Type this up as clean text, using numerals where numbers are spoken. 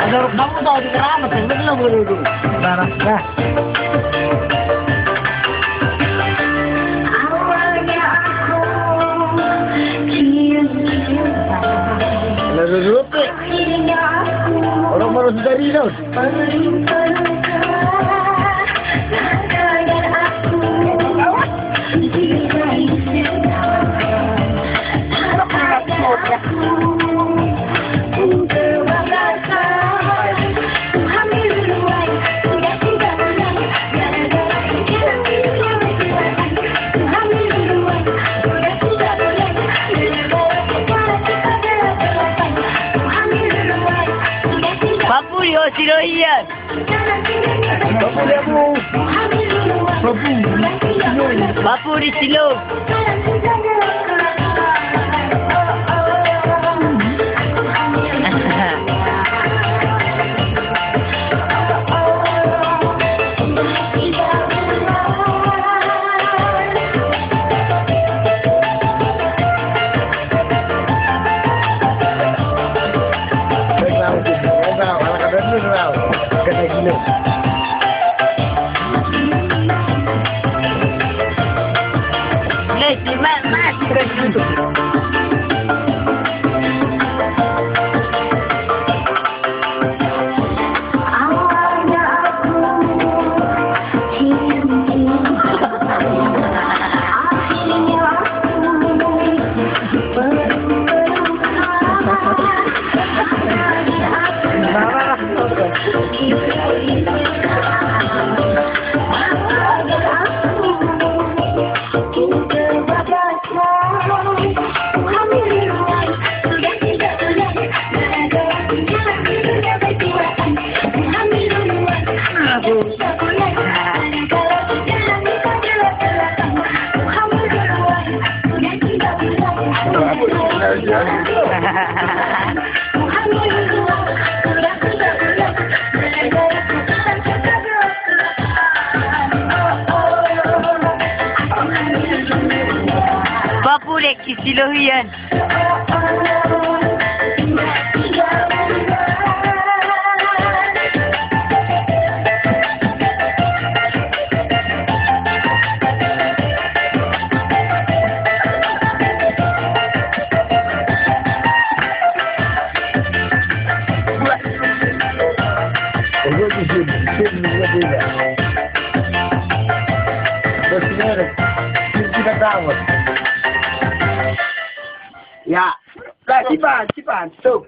Ada kamu tahu di keramat, yang belum dulu. Nah. Lalu orang baru sudah minum. Papu yo siro iyan. Papu dia bu. Papu di silo. Papu lek silo iyan. Ya, cipan, stop.